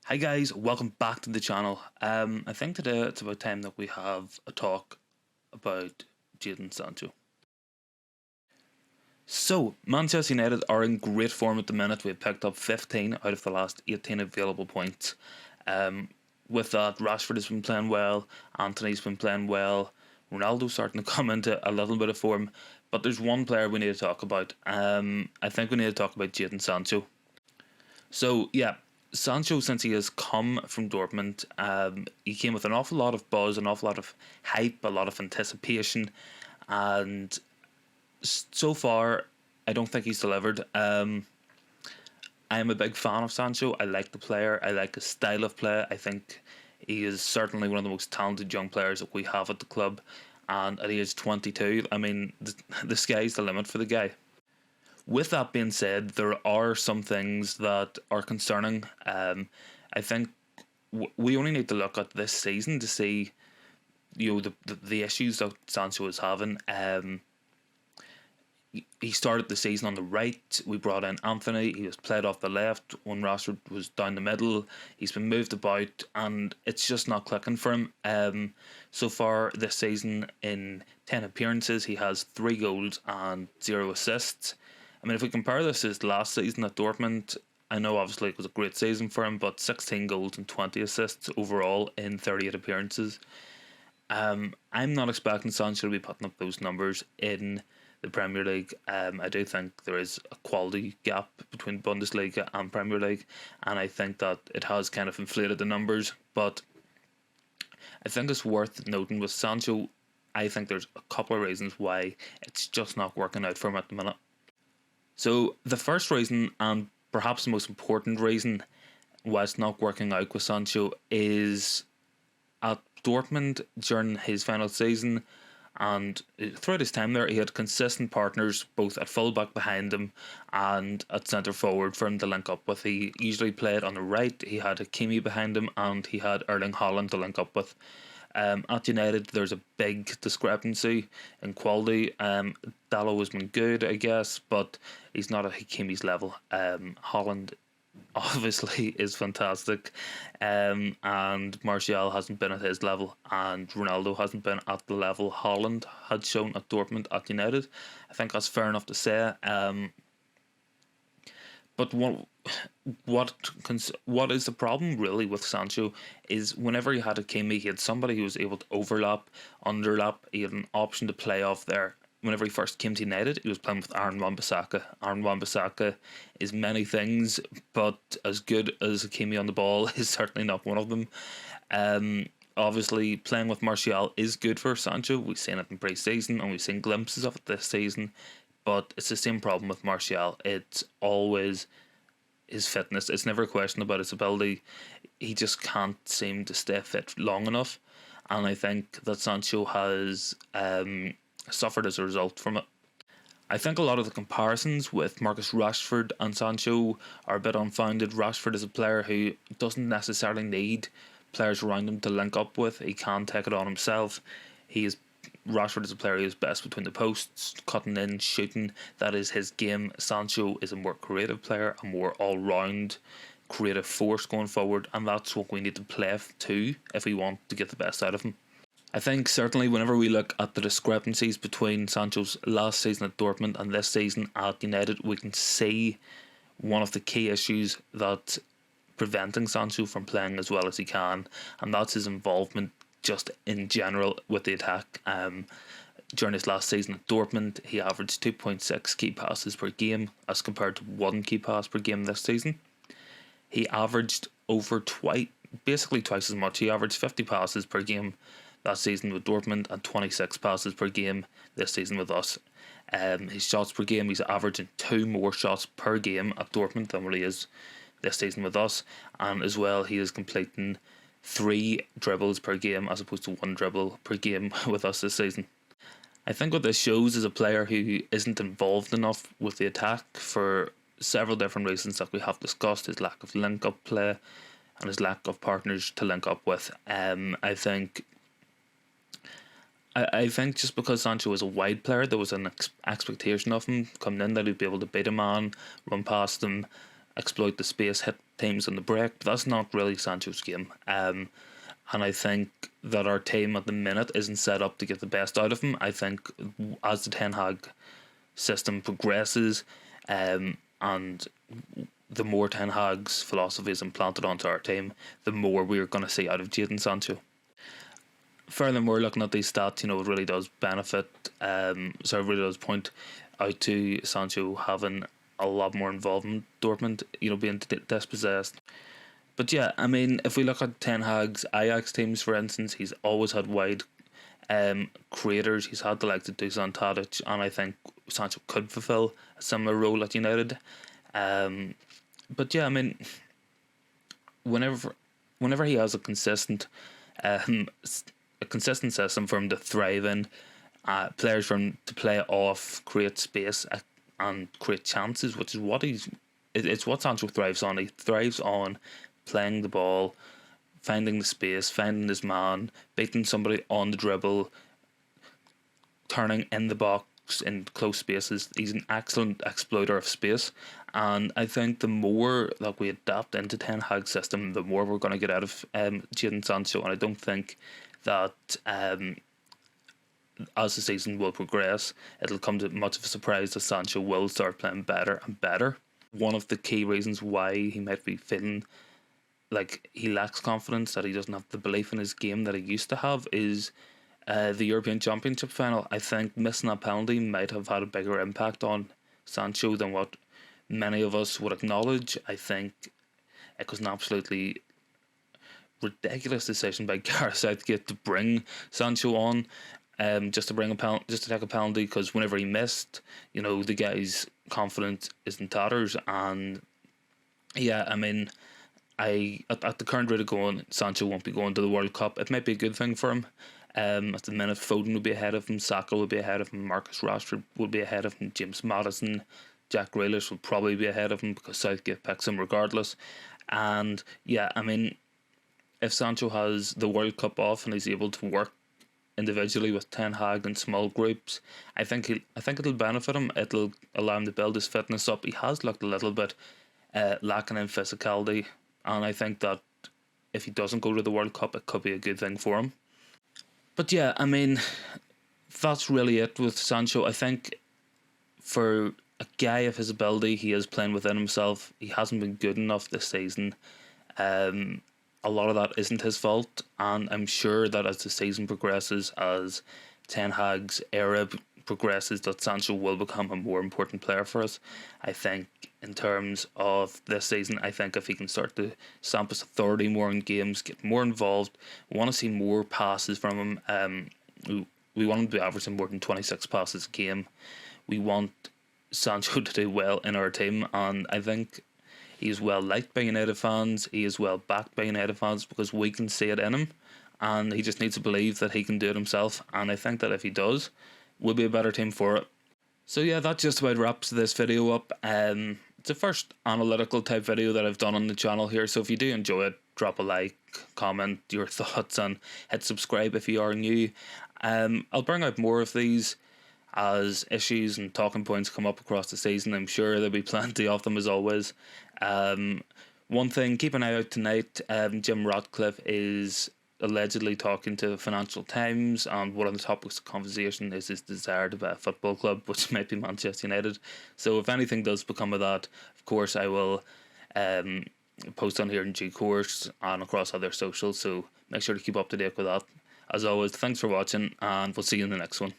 Hi guys, welcome back to the channel. I think today it's about time that we have a talk about Jadon Sancho. So, Manchester United are in great form at the minute. We've picked up 15 out of the last 18 available points. With that, Rashford has been playing well, Anthony's been playing well, Ronaldo's starting to come into a little bit of form, but there's one player we need to talk about. I think we need to talk about Jadon Sancho. So, yeah, Sancho, since he has come from Dortmund, he came with an awful lot of buzz, an awful lot of hype, a lot of anticipation, and so far, I don't think he's delivered. I am a big fan of Sancho. I like the player. I like his style of play. I think he is certainly one of the most talented young players that we have at the club. And at age 22, I mean, the sky's the limit for the guy. With that being said, there are some things that are concerning. I think we only need to look at this season to see, the issues that Sancho is having. He started the season on the right. We brought in Anthony. He was played off the left when Rashford was down the middle. He's been moved about, and it's just not clicking for him. So far this season, in 10 appearances, he has 3 goals and 0 assists. I mean, if we compare this to his last season at Dortmund, I know obviously it was a great season for him, but 16 goals and 20 assists overall in 38 appearances. I'm not expecting Sancho to be putting up those numbers in the Premier League. I do think there is a quality gap between Bundesliga and Premier League, and I think that it has kind of inflated the numbers. But I think it's worth noting with Sancho, I think there's a couple of reasons why it's just not working out for him at the minute. So the first reason, and perhaps the most important reason why it's not working out with Sancho, is at Dortmund during his final season and throughout his time there, he had consistent partners both at fullback behind him and at centre forward for him to link up with. He usually played on the right. He had Hakimi behind him, and he had Erling Haaland to link up with. At United, there's a big discrepancy in quality. Dalot has been good, I guess, but he's not at Hakimi's level. Haaland obviously is fantastic, and Martial hasn't been at his level, and Ronaldo hasn't been at the level Haaland had shown at Dortmund at United. I think that's fair enough to say. But what is the problem really with Sancho is whenever he had Hakimi, he had somebody who was able to overlap, underlap. He had an option to play off there. Whenever he first came to United, he was playing with Aaron Wan-Bissaka. Aaron Wan-Bissaka is many things, but as good as Hakimi on the ball is certainly not one of them. Obviously, playing with Martial is good for Sancho. We've seen it in pre-season, and we've seen glimpses of it this season. But it's the same problem with Martial. It's always his fitness. It's never a question about his ability. He just can't seem to stay fit long enough. And I think that Sancho has suffered as a result from it. I think a lot of the comparisons with Marcus Rashford and Sancho are a bit unfounded. Rashford is a player who doesn't necessarily need players around him to link up with. He can take it on himself. Rashford is a player who is best between the posts, cutting in, shooting. That is his game. Sancho is a more creative player, a more all-round creative force going forward, and that's what we need to play to if we want to get the best out of him. I think certainly whenever we look at the discrepancies between Sancho's last season at Dortmund and this season at United, we can see one of the key issues that's preventing Sancho from playing as well as he can, and that's his involvement just in general with the attack. During his last season at Dortmund, he averaged 2.6 key passes per game as compared to 1 key pass per game this season. He averaged basically twice as much. He averaged 50 passes per game that season with Dortmund and 26 passes per game this season with us. His shots per game, he's averaging 2 more shots per game at Dortmund than what he is this season with us, and as well he is completing 3 dribbles per game as opposed to 1 dribble per game with us this season. I think what this shows is a player who isn't involved enough with the attack for several different reasons that we have discussed: his lack of link-up play and his lack of partners to link up with. I think just because Sancho is a wide player, there was an expectation of him coming in that he'd be able to beat a man, run past him, exploit the space, hit teams on the break, but that's not really Sancho's game. And I think that our team at the minute isn't set up to get the best out of him. I think as the Ten Hag system progresses, and the more Ten Hag's philosophy is implanted onto our team, the more we're going to see out of Jadon Sancho. Furthermore, looking at these stats, it really does benefit. It really does point out to Sancho having a lot more involvement in Dortmund, being dispossessed. But yeah, I mean, if we look at Ten Hag's Ajax teams, for instance, he's always had wide creators. He's had the likes of Dusan Tadic, and I think Sancho could fulfill a similar role at United. But yeah, I mean, whenever he has a consistent system for him to thrive in, players for him to play off, create space, and create chances, which is it's what Sancho thrives on. He thrives on playing the ball, finding the space, finding his man, beating somebody on the dribble, turning in the box in close spaces. He's an excellent exploiter of space, and I think the more that we adapt into Ten Hag's system, the more we're going to get out of Jadon Sancho. And I don't think that as the season will progress, it'll come to much of a surprise that Sancho will start playing better and better. One of the key reasons why he might be feeling like he lacks confidence, that he doesn't have the belief in his game that he used to have, is the European Championship final. I think missing that penalty might have had a bigger impact on Sancho than what many of us would acknowledge. I think it was an absolutely ridiculous decision by Gareth Southgate to bring Sancho on, just to take a penalty, because whenever he missed, the guy's confidence is in tatters. And yeah, I mean, at the current rate of going, Sancho won't be going to the World Cup. It might be a good thing for him. At the minute, Foden will be ahead of him, Saka will be ahead of him, Marcus Rashford will be ahead of him, James Maddison, Jack Grealish will probably be ahead of him because Southgate picks him regardless. And yeah, I mean, if Sancho has the World Cup off and he's able to work individually with Ten Hag in small groups, I think it'll benefit him. It'll allow him to build his fitness up. He has looked a little bit lacking in physicality, and I think that if he doesn't go to the World Cup, it could be a good thing for him. But yeah, I mean, that's really it with Sancho. I think for a guy of his ability, he is playing within himself. He hasn't been good enough this season. A lot of that isn't his fault, and I'm sure that as the season progresses, as Ten Hag's era progresses, that Sancho will become a more important player for us. I think in terms of this season, I think if he can start to stamp his authority more in games, get more involved, we want to see more passes from him. We want him to be averaging more than 26 passes a game. We want Sancho to do well in our team, and I think he's well liked by United fans. He is well backed by United fans because we can see it in him, and he just needs to believe that he can do it himself. And I think that if he does, we'll be a better team for it. So yeah, that just about wraps this video up. It's the first analytical type video that I've done on the channel here, so if you do enjoy it, drop a like, comment your thoughts, and hit subscribe if you are new. I'll bring out more of these as issues and talking points come up across the season. I'm sure there'll be plenty of them as always. One thing, keep an eye out tonight. Jim Ratcliffe is allegedly talking to Financial Times, and one of the topics of conversation is his desire to buy a football club, which might be Manchester United. So if anything does become of that, of course I will post on here in due course and across other socials, so make sure to keep up to date with that. As always, thanks for watching, and we'll see you in the next one.